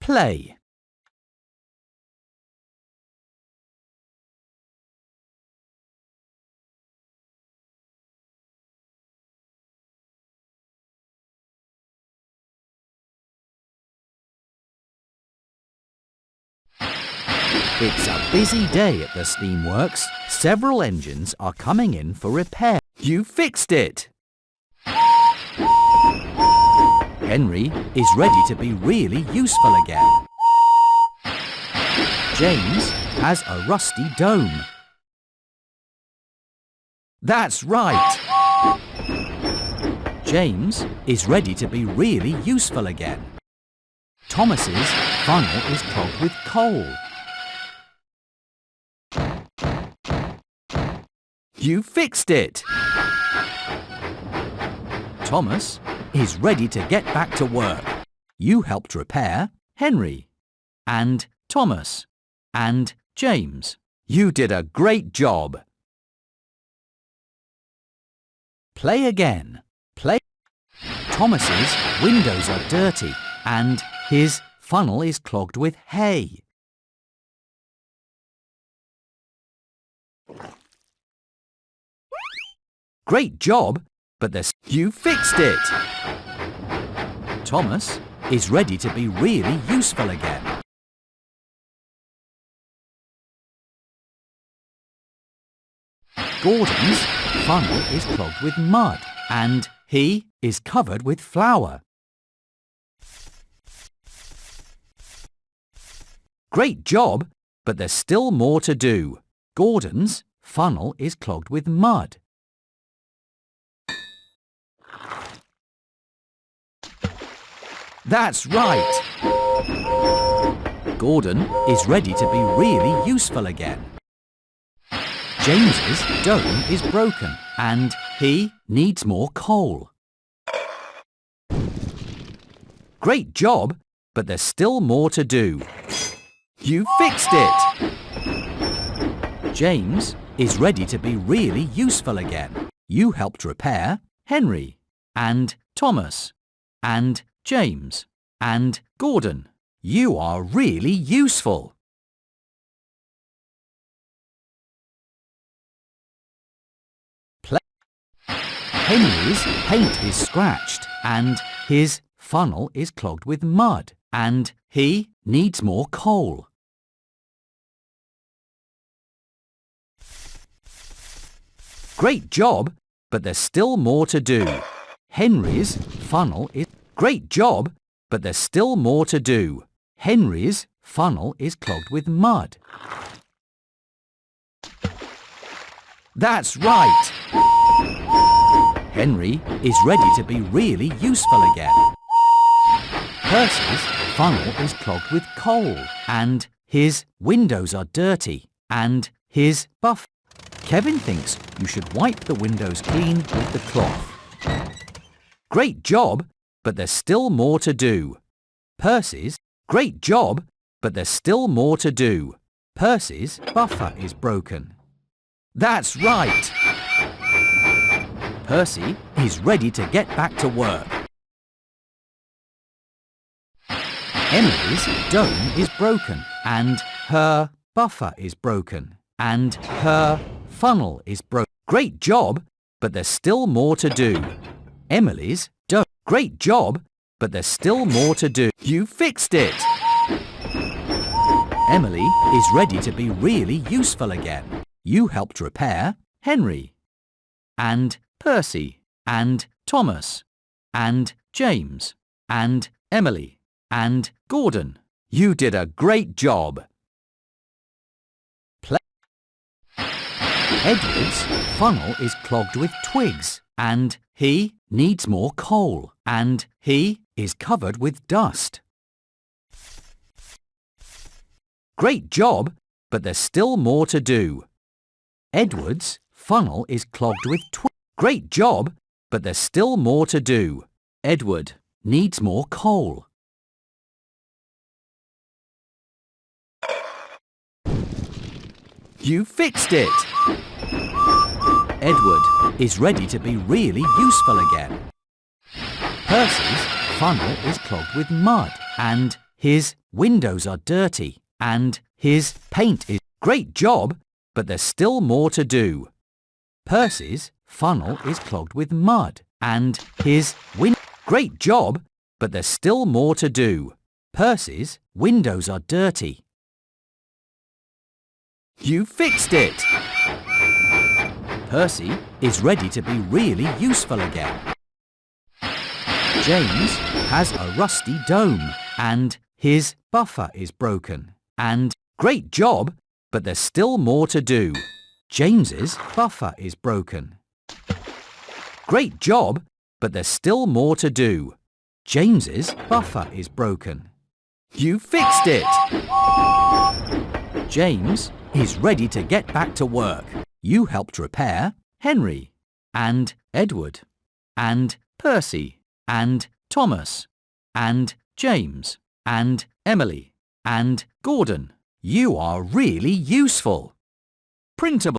Play. It's a busy day at the Steamworks. Several engines are coming in for repair. You fixed it! Henry is ready to be really useful again. James has a rusty dome. That's right! James is ready to be really useful again. Thomas's funnel is clogged with coal. You fixed it! Thomas is ready to get back to work. You helped repair Henry and Thomas and James. You did a great job. Play again. Play. Thomas's windows are dirty and his funnel is clogged with hay. Great job, but you fixed it! Thomas is ready to be really useful again. Gordon's funnel is clogged with mud and he is covered with flour. Great job, but there's still more to do. Gordon's funnel is clogged with mud. That's right! Gordon is ready to be really useful again. James's dome is broken and he needs more coal. Great job, but there's still more to do. You fixed it! James is ready to be really useful again. You helped repair Henry and Thomas and James and Gordon. You are really useful. Play. Henry's paint is scratched and his funnel is clogged with mud and he needs more coal. Great job, but there's still more to do. Henry's funnel is... Great job, but there's still more to do. Henry's funnel is clogged with mud. That's right! Henry is ready to be really useful again. Percy's funnel is clogged with coal and his windows are dirty and his buff. Kevin thinks you should wipe the windows clean with the cloth. Great job, but there's still more to do. Percy's great job, but there's still more to do. Percy's buffer is broken. That's right! Percy is ready to get back to work. Emily's dome is broken and her buffer is broken and her funnel is broken. Great job, but there's still more to do. Emily's dome. Great job, but there's still more to do. You fixed it! Emily is ready to be really useful again. You helped repair Henry and Percy and Thomas and James and Emily and Gordon. You did a great job. Play. Edward's funnel is clogged with twigs and he needs more coal and he is covered with dust. Great job, but there's still more to do. Edward's funnel is clogged with twigs. Great job, but there's still more to do. Edward needs more coal. You fixed it! Edward is ready to be really useful again. Percy's funnel is clogged with mud and his windows are dirty and his paint is great job, but there's still more to do. Percy's funnel is clogged with mud and his great job, but there's still more to do. Percy's windows are dirty. You fixed it! Percy is ready to be really useful again. James has a rusty dome and his buffer is broken. And great job, but there's still more to do. James's buffer is broken. Great job, but there's still more to do. James's buffer is broken. You fixed it! James is ready to get back to work. You helped repair Henry and Edward and Percy and Thomas and James and Emily and Gordon. You are really useful. Printable.